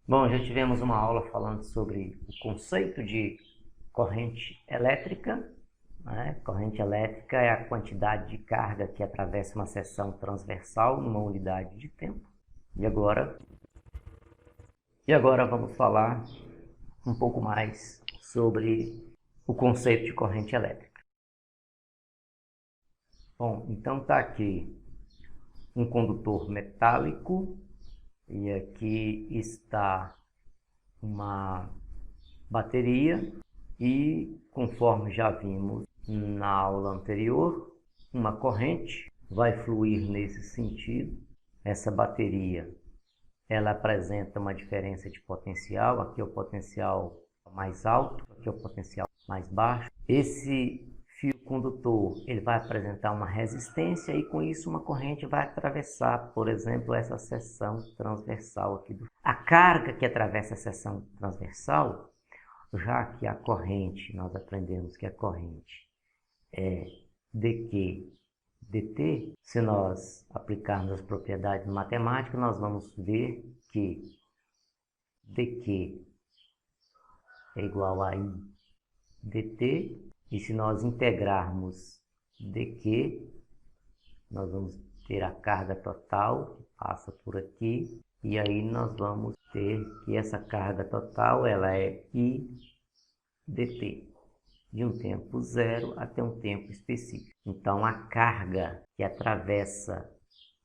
Bom, já tivemos uma aula falando sobre o conceito de corrente elétrica, né? Corrente elétrica é a quantidade de carga que atravessa uma seção transversal numa unidade de tempo. E agora vamos falar um pouco mais sobre o conceito de corrente elétrica. Bom, então está aqui um condutor metálico e aqui está uma bateria e, conforme já vimos na aula anterior, uma corrente vai fluir nesse sentido. Essa bateria ela apresenta uma diferença de potencial. Aqui é o potencial mais alto, aqui é o potencial mais baixo. Esse fio condutor ele vai apresentar uma resistência e com isso uma corrente vai atravessar, por exemplo, essa seção transversal aqui. A carga que atravessa a seção transversal, já que a corrente, nós aprendemos que a corrente é dQ dt, se nós aplicarmos as propriedades matemáticas, nós vamos ver que dQ é igual a I dt, e se nós integrarmos dQ, nós vamos ter a carga total que passa por aqui, e aí nós vamos ter que essa carga total ela é I dt, de um tempo zero até um tempo específico. Então a carga que atravessa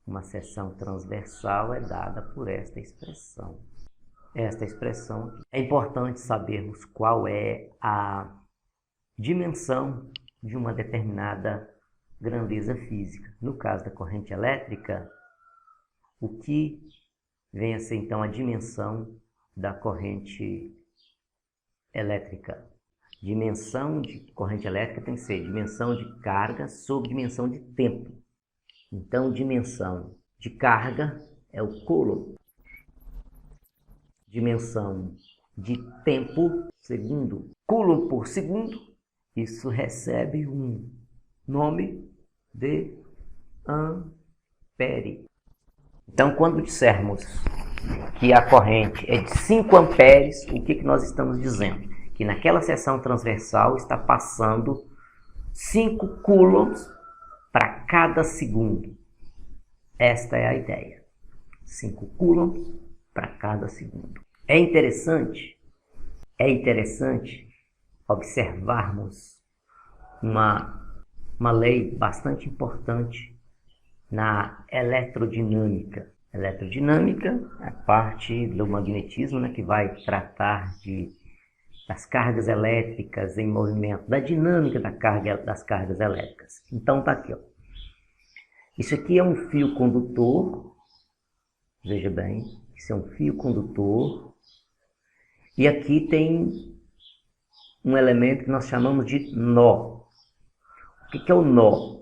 uma seção transversal é dada por esta expressão. Esta expressão aqui. É importante sabermos qual é a dimensão de uma determinada grandeza física. No caso da corrente elétrica, o que vem a ser então a dimensão da corrente elétrica? Dimensão de corrente elétrica tem que ser dimensão de carga sobre dimensão de tempo. Então, dimensão de carga é o coulomb. Dimensão de tempo, segundo, coulomb por segundo, isso recebe um nome de ampere. Então, quando dissermos que a corrente é de 5 amperes, o que nós estamos dizendo? Que naquela seção transversal está passando 5 coulombs para cada segundo. Esta é a ideia. 5 coulombs para cada segundo. É interessante observarmos uma lei bastante importante na eletrodinâmica. Eletrodinâmica é a parte do magnetismo, né, que vai tratar das cargas elétricas em movimento, da dinâmica das cargas elétricas. Então está aqui, ó. Isso aqui é um fio condutor, veja bem, isso é um fio condutor, e aqui tem um elemento que nós chamamos de nó. O que é o nó?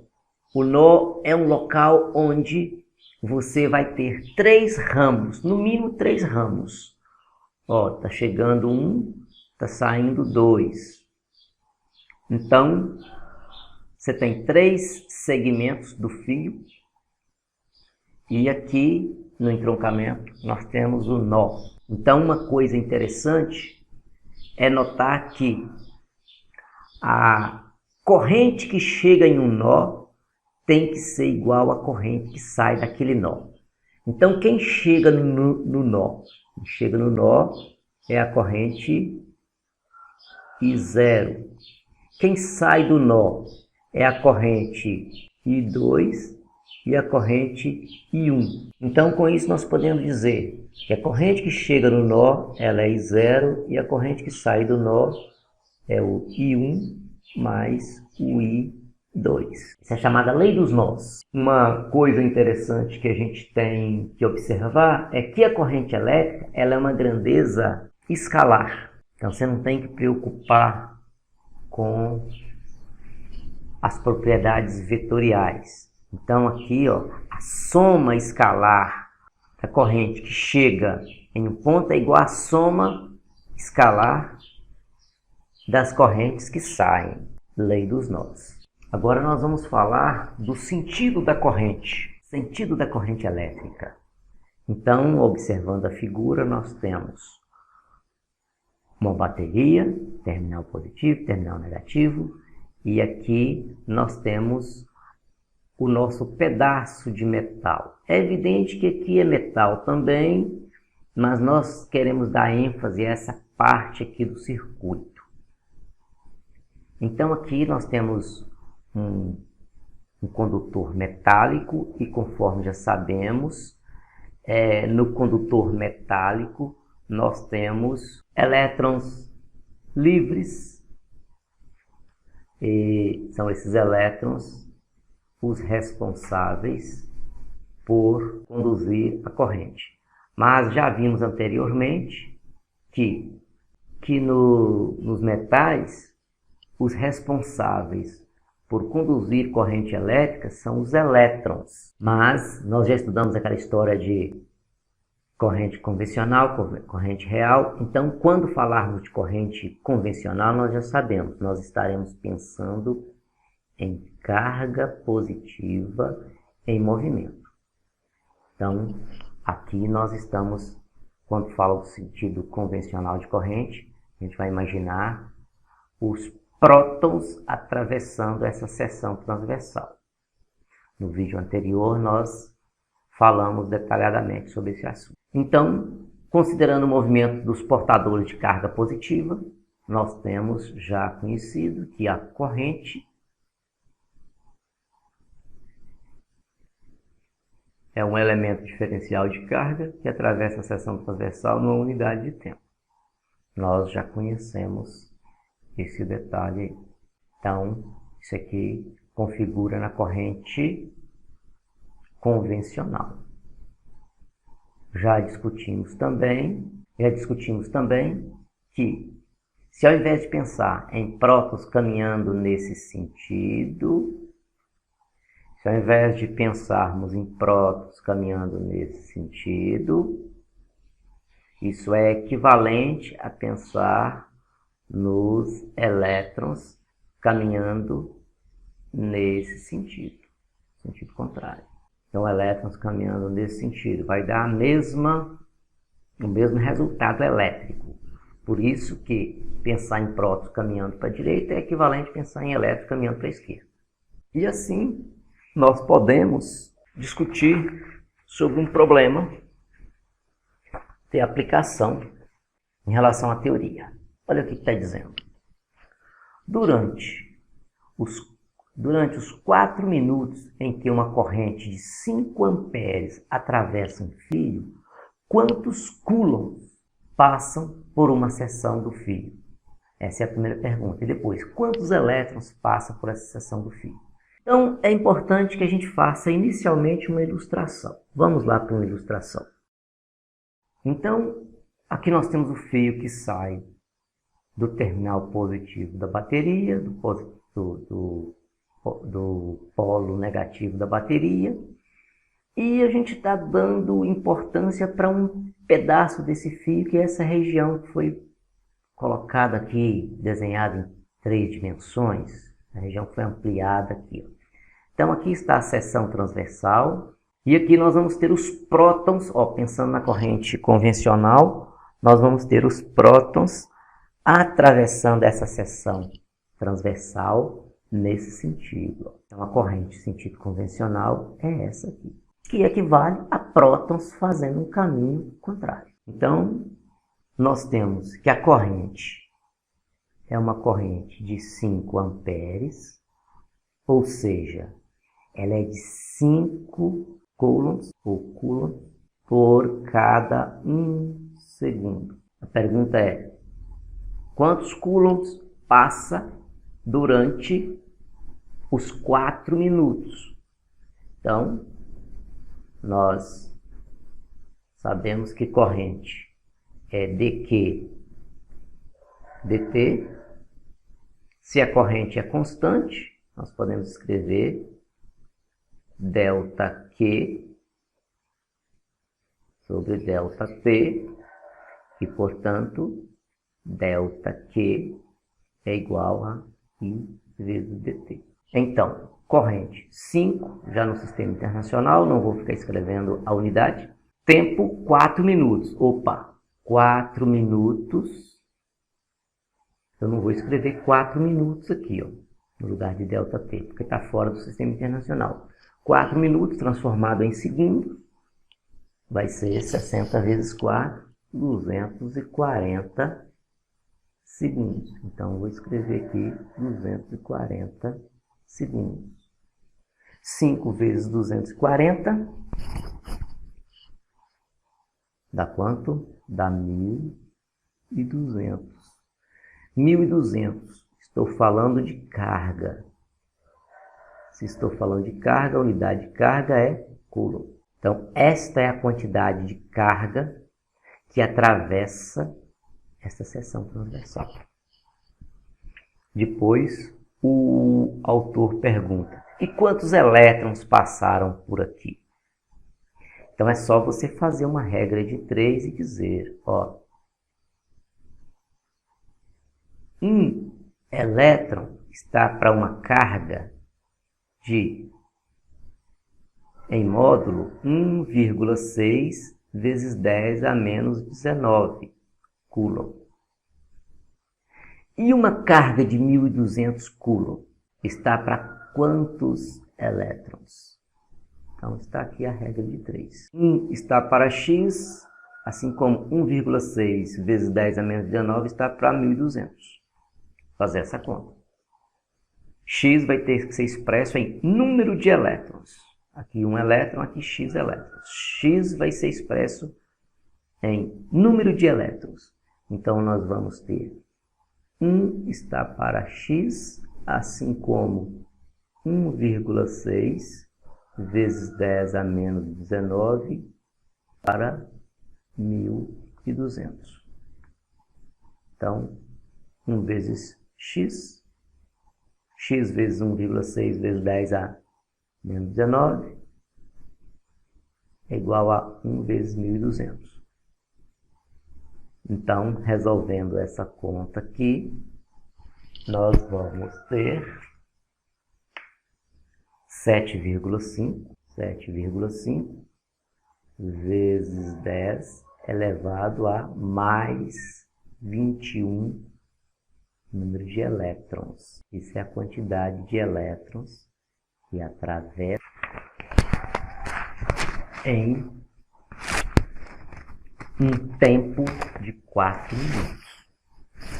O nó é um local onde você vai ter 3 ramos, no mínimo 3 ramos. Ó, tá chegando um, está saindo 2. Então, você tem 3 segmentos do fio. E aqui, no entroncamento, nós temos o nó. Então, uma coisa interessante é notar que a corrente que chega em um nó tem que ser igual à corrente que sai daquele nó. Então, quem chega no nó? Quem chega no nó é a corrente I0. Quem sai do nó é a corrente I2 e a corrente I1. Então, com isso, nós podemos dizer que a corrente que chega no nó ela é I0 e a corrente que sai do nó é o I1 mais o I2. Isso é chamada lei dos nós. Uma coisa interessante que a gente tem que observar é que a corrente elétrica ela é uma grandeza escalar. Então, você não tem que preocupar com as propriedades vetoriais. Então, aqui, ó, a soma escalar da corrente que chega em um ponto é igual à soma escalar das correntes que saem. Lei dos nós. Agora nós vamos falar do sentido da corrente. Sentido da corrente elétrica. Então, observando a figura, nós temos uma bateria, terminal positivo, terminal negativo, e aqui nós temos o nosso pedaço de metal. É evidente que aqui é metal também, mas nós queremos dar ênfase a essa parte aqui do circuito. Então aqui nós temos um condutor metálico e, conforme já sabemos, no condutor metálico nós temos elétrons livres, e são esses elétrons os responsáveis por conduzir a corrente. Mas já vimos anteriormente que nos metais, os responsáveis por conduzir corrente elétrica são os elétrons. Mas nós já estudamos aquela história de corrente convencional, corrente real. Então, quando falarmos de corrente convencional, nós já sabemos, nós estaremos pensando em carga positiva em movimento. Então, aqui nós estamos, quando fala do sentido convencional de corrente, a gente vai imaginar os prótons atravessando essa seção transversal. No vídeo anterior, nós falamos detalhadamente sobre esse assunto. Então, considerando o movimento dos portadores de carga positiva, nós temos já conhecido que a corrente é um elemento diferencial de carga que atravessa a seção transversal numa unidade de tempo. Nós já conhecemos esse detalhe. Então, isso aqui configura na corrente convencional. Já discutimos também que, se ao invés de pensar em prótons caminhando nesse sentido, se ao invés de pensarmos em prótons caminhando nesse sentido, isso é equivalente a pensar nos elétrons caminhando nesse sentido contrário. Então, elétrons caminhando nesse sentido vai dar o mesmo resultado elétrico. Por isso que pensar em prótons caminhando para a direita é equivalente a pensar em elétrons caminhando para a esquerda. E assim, nós podemos discutir sobre um problema de aplicação em relação à teoria. Olha o que está dizendo. Durante os 4 minutos em que uma corrente de 5 amperes atravessa um fio, quantos coulombs passam por uma seção do fio? Essa é a primeira pergunta. E depois, quantos elétrons passam por essa seção do fio? Então, é importante que a gente faça inicialmente uma ilustração. Vamos lá para uma ilustração. Então, aqui nós temos o fio que sai do terminal positivo da bateria, do polo negativo da bateria, e a gente está dando importância para um pedaço desse fio, que é essa região que foi colocada aqui, desenhada em 3 dimensões. A região foi ampliada aqui. Então aqui está a seção transversal, e aqui nós vamos ter os prótons, pensando na corrente convencional, nós vamos ter os prótons atravessando essa seção transversal nesse sentido. Então a corrente em sentido convencional é essa aqui, que equivale a prótons fazendo um caminho contrário. Então nós temos que a corrente é uma corrente de 5 amperes, ou seja, ela é de 5 coulombs por cada 1 segundo. A pergunta é: quantos coulombs passa durante os 4 minutos? Então, nós sabemos que corrente é dQ dt. Se a corrente é constante, nós podemos escrever ΔQ sobre ΔT, e, portanto, ΔQ é igual a I vezes dt. Então, corrente 5, já no sistema internacional, não vou ficar escrevendo a unidade, Tempo 4 minutos. Opa, 4 minutos. Eu não vou escrever 4 minutos aqui, ó, no lugar de ΔT, porque está fora do sistema internacional. 4 minutos transformado em segundos vai ser 60 vezes 4, 240 segundos. Então, eu vou escrever aqui 240 segundos. 5 vezes 240 dá quanto? Dá 1.200. 1.200. Estou falando de carga. Se estou falando de carga, a unidade de carga é coulomb. Então, esta é a quantidade de carga que atravessa essa seção transversal. Depois, o autor pergunta: e quantos elétrons passaram por aqui? Então, é só você fazer uma regra de 3 e dizer, ó, um elétron está para uma carga em módulo 1,6 vezes 10 a menos 19 coulomb. E uma carga de 1.200 coulomb está para quantos elétrons? Então, está aqui a regra de 3. 1 está para x, assim como 1,6 vezes 10 a menos 19 está para 1.200. Fazer essa conta. X vai ter que ser expresso em número de elétrons. Aqui 1 elétron, aqui x elétrons. X vai ser expresso em número de elétrons. Então, nós vamos ter 1 está para x, assim como 1,6 vezes 10 a menos 19 para 1.200. Então, 1 vezes x, x vezes 1,6 vezes 10 a menos 19 é igual a 1 vezes 1.200. Então, resolvendo essa conta aqui, nós vamos ter 7,5 vezes 10 elevado a mais 21 número de elétrons. Isso é a quantidade de elétrons que atravessa em um tempo de 4 minutos.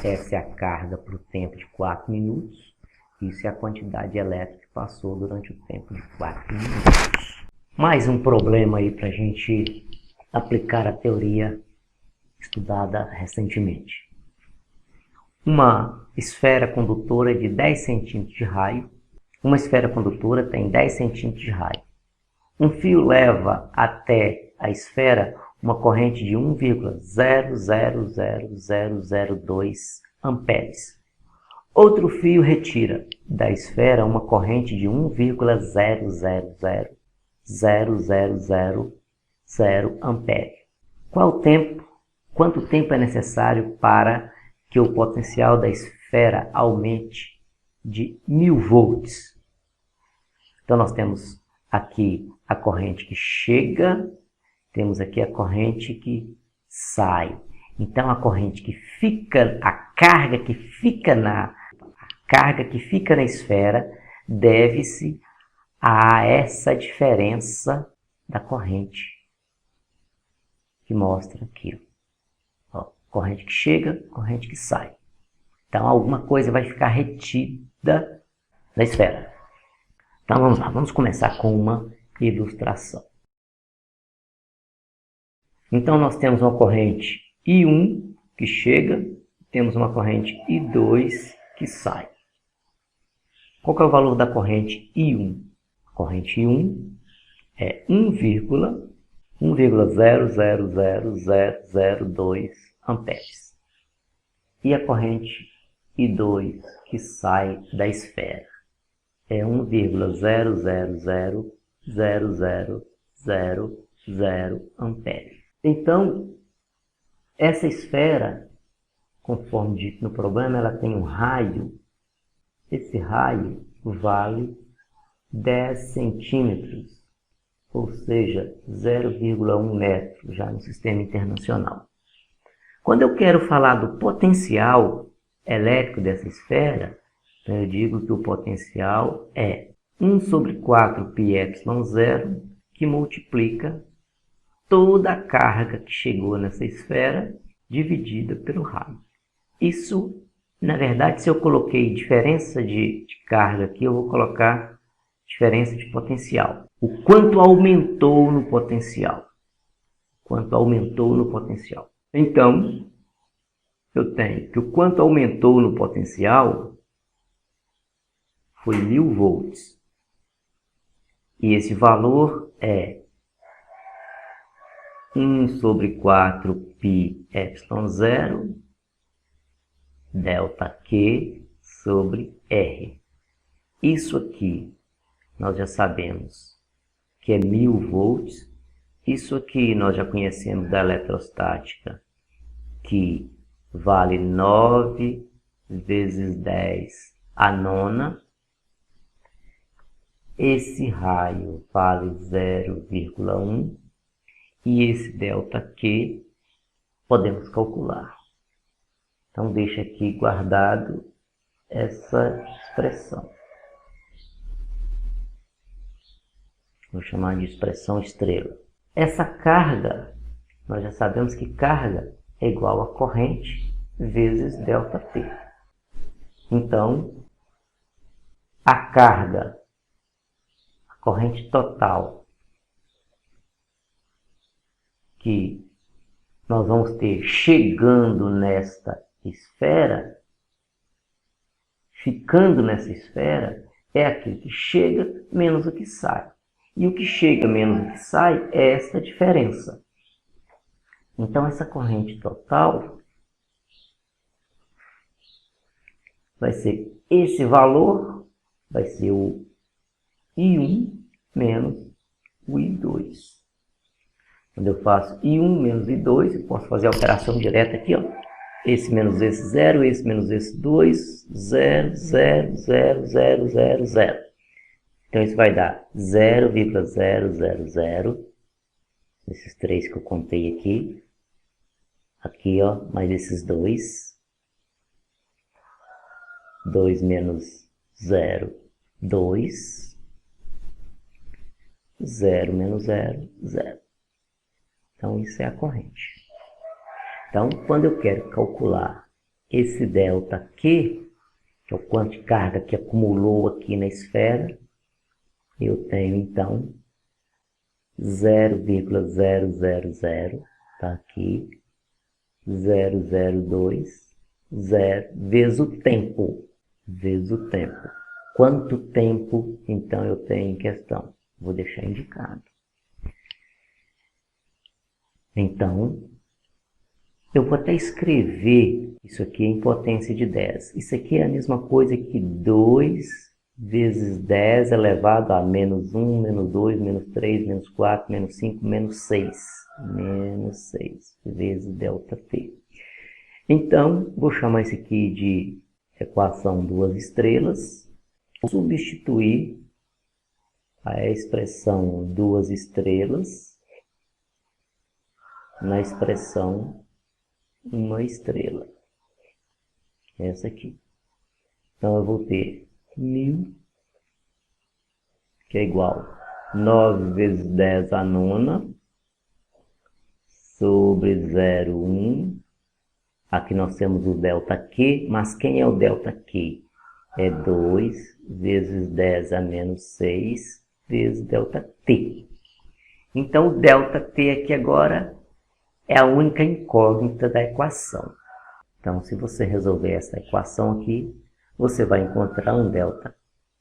Essa é a carga para o tempo de 4 minutos. Isso é a quantidade elétrica que passou durante o tempo de 4 minutos. Mais um problema aí para a gente aplicar a teoria estudada recentemente. Uma esfera condutora de 10 centímetros de raio. Uma esfera condutora tem 10 centímetros de raio. Um fio leva até a esfera uma corrente de 1,000002 amperes. Outro fio retira da esfera uma corrente de 1,000000 ampere. Quanto tempo é necessário para que o potencial da esfera aumente de 1.000 volts? Então, nós temos aqui a corrente que chega, temos aqui a corrente que sai. Então, a corrente que fica, a carga que fica na esfera deve-se a essa diferença da corrente que mostra aqui. Ó, corrente que chega, corrente que sai. Então, alguma coisa vai ficar retida na esfera. Então, vamos lá, vamos começar com uma ilustração. Então, nós temos uma corrente I1 que chega, temos uma corrente I2 que sai. Qual que é o valor da corrente I1? A corrente I1 é 1,000002 amperes. E a corrente I2 que sai da esfera é 1,000000 amperes. Então, essa esfera, conforme dito no problema, ela tem um raio. Esse raio vale 10 centímetros ou seja, 0,1 metro, já no sistema internacional. Quando eu quero falar do potencial elétrico dessa esfera, então eu digo que o potencial é 1 sobre 4 πε0, que multiplica toda a carga que chegou nessa esfera dividida pelo raio. Isso, na verdade, se eu coloquei diferença de carga aqui, eu vou colocar diferença de potencial. O quanto aumentou no potencial. Quanto aumentou no potencial. Então, eu tenho que o quanto aumentou no potencial foi 1000 volts. E esse valor é 1 sobre 4 πε0 delta Q sobre R. Isso aqui nós já sabemos que é 1000 volts. Isso aqui nós já conhecemos da eletrostática, que vale 9 vezes 10 a nona. Esse raio vale 0,1 e esse delta Q podemos calcular. Então deixa aqui guardado essa expressão. Vou chamar de expressão estrela. Essa carga, nós já sabemos que carga é igual a corrente vezes delta T. Então, a carga, a corrente total que nós vamos ter chegando nesta esfera, ficando nessa esfera, é aquilo que chega menos o que sai. E o que chega menos o que sai é essa diferença. Então, essa corrente total vai ser esse valor, vai ser o I1 menos o I2. Quando eu faço I1 menos I2, eu posso fazer a operação direta aqui, ó. Esse menos esse 0, esse menos esse 2, 0, 0, 0, 0, 0, 0. Então, isso vai dar 0,000, esses três que eu contei aqui. Aqui, ó, mais esses dois. 2 menos 0, 2. 0 menos 0, 0. Então, isso é a corrente. Então, quando eu quero calcular esse delta Q, que é o quanto de carga que acumulou aqui na esfera, eu tenho, então, 0,000, tá aqui, 002, 0, vezes o tempo. Vezes o tempo. Quanto tempo, então, eu tenho em questão? Vou deixar indicado. Então, eu vou até escrever isso aqui em potência de 10. Isso aqui é a mesma coisa que 2 vezes 10 elevado a menos 1, menos 2, menos 3, menos 4, menos 5, menos 6. Menos 6 vezes delta T. Então, vou chamar isso aqui de equação duas estrelas. Vou substituir a expressão duas estrelas na expressão uma estrela. Essa aqui. Então, eu vou ter 1000, que é igual a 9 vezes 10 a nona, sobre 0,1. Aqui nós temos o delta Q, mas quem é o delta Q? É 2 vezes 10 a menos 6 vezes delta T. Então, o delta T aqui agora é a única incógnita da equação. Então, se você resolver essa equação aqui, você vai encontrar um delta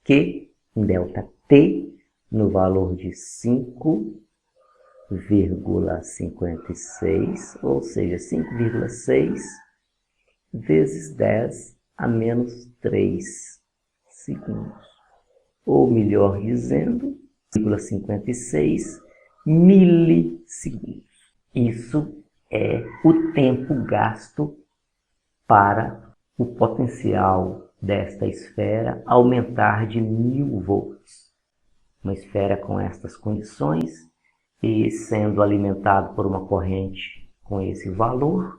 Q, um delta T, no valor de 5,56, ou seja, 5,6 vezes 10 a menos 3 segundos. Ou melhor dizendo, 5,56 milissegundos. Isso é o tempo gasto para o potencial desta esfera aumentar de 1000 volts. uma esfera com estas condições e sendo alimentado por uma corrente com esse valor,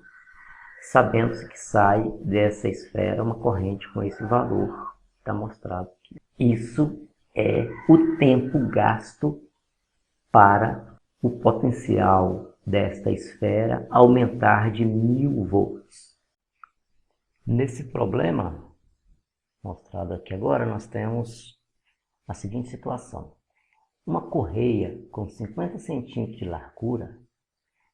sabendo-se que sai dessa esfera uma corrente com esse valor, está mostrado aqui. Isso é o tempo gasto para o potencial desta esfera aumentar de 1000 volts. Nesse problema, mostrado aqui agora, nós temos a seguinte situação. Uma correia com 50 centímetros de largura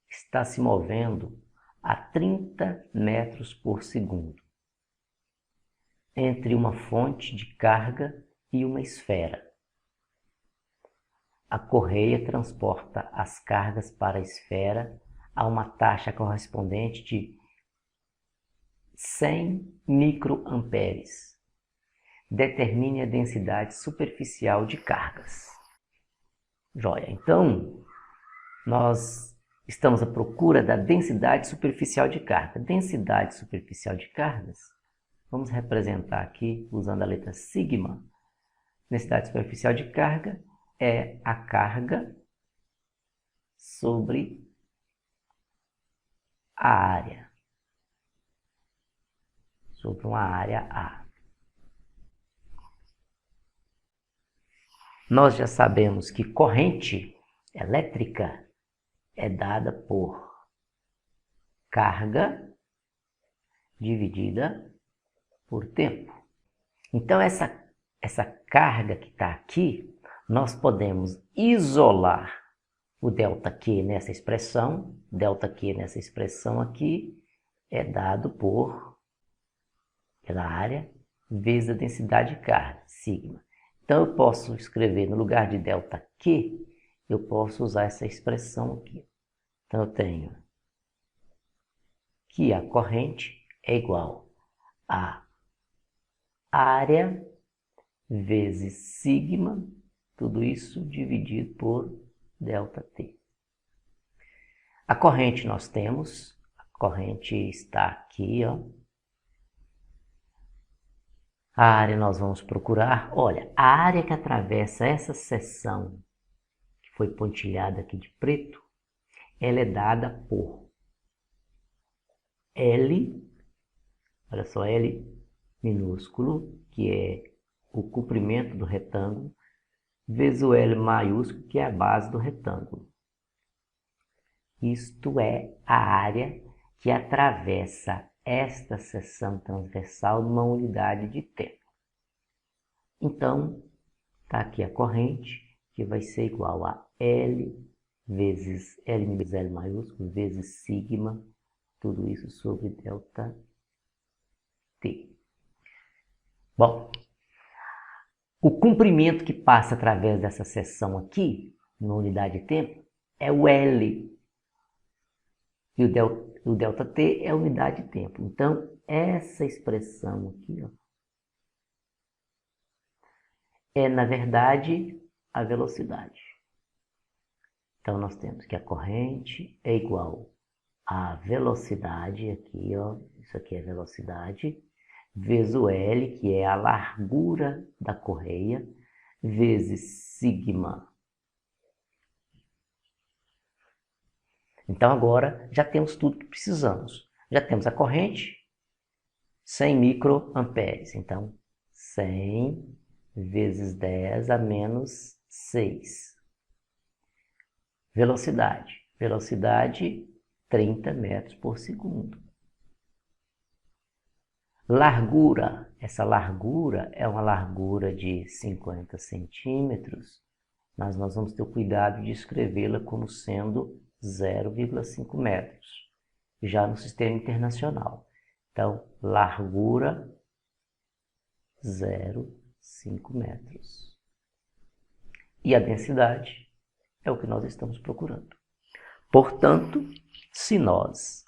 está se movendo a 30 metros por segundo entre uma fonte de carga e uma esfera. A correia transporta as cargas para a esfera a uma taxa correspondente de 100 microamperes. Determine a densidade superficial de cargas. Joia. Então, nós estamos à procura da densidade superficial de carga. Densidade superficial de cargas, vamos representar aqui usando a letra sigma. Densidade superficial de carga é a carga sobre a área, sobre uma área A. Nós já sabemos que corrente elétrica é dada por carga dividida por tempo. Então, essa carga que está aqui, nós podemos isolar o ΔQ nessa expressão. ΔQ nessa expressão aqui é dado pela área vezes a densidade de carga, sigma. Então, eu posso escrever no lugar de ΔQ, eu posso usar essa expressão aqui. Então, eu tenho que a corrente é igual a área vezes sigma, tudo isso dividido por ΔT. A corrente nós temos, a corrente está aqui, ó. A área nós vamos procurar, olha, a área que atravessa essa seção, que foi pontilhada aqui de preto, ela é dada por L, olha só, L minúsculo, que é o comprimento do retângulo, vezes o L maiúsculo, que é a base do retângulo. Isto é a área que atravessa esta seção transversal numa unidade de tempo. Então, está aqui a corrente, que vai ser igual a L vezes L maiúsculo, vezes sigma, tudo isso sobre ΔT. Bom, o comprimento que passa através dessa seção aqui, numa unidade de tempo, é o L. E o ΔT é a unidade de tempo. Então, essa expressão aqui, ó, é, na verdade, a velocidade. Então, nós temos que a corrente é igual à velocidade, aqui, ó, isso aqui é velocidade, vezes o L, que é a largura da correia, vezes sigma. Então, agora, já temos tudo que precisamos. Já temos a corrente, 100 microamperes. Então, 100 vezes 10 a menos 6. Velocidade. Velocidade, 30 metros por segundo. Largura. Essa largura é uma largura de 50 centímetros, mas nós vamos ter o cuidado de escrevê-la como sendo 0,5 metros, já no sistema internacional. Então, largura 0,5 metros. E a densidade é o que nós estamos procurando. Portanto, se nós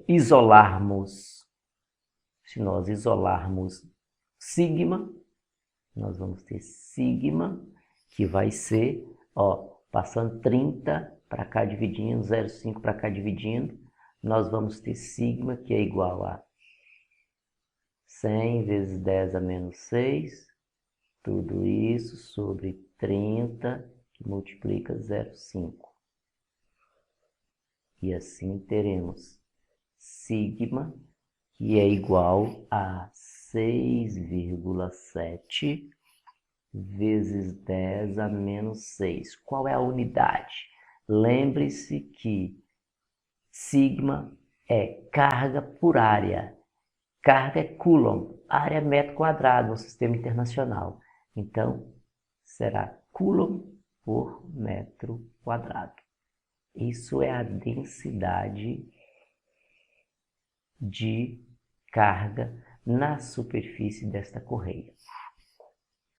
isolarmos sigma, nós vamos ter sigma, que vai ser, ó, passando 30 para cá dividindo, 0,5 para cá dividindo, nós vamos ter sigma, que é igual a 100 vezes 10 a menos 6, Tudo isso sobre 30, que multiplica 0,5. E assim teremos sigma, que é igual a 6,7 vezes 10 a menos 6. Qual é a unidade? Lembre-se que sigma é carga por área. Carga é coulomb, área é metro quadrado no sistema internacional. Então, será coulomb por metro quadrado. Isso é a densidade de carga na superfície desta correia.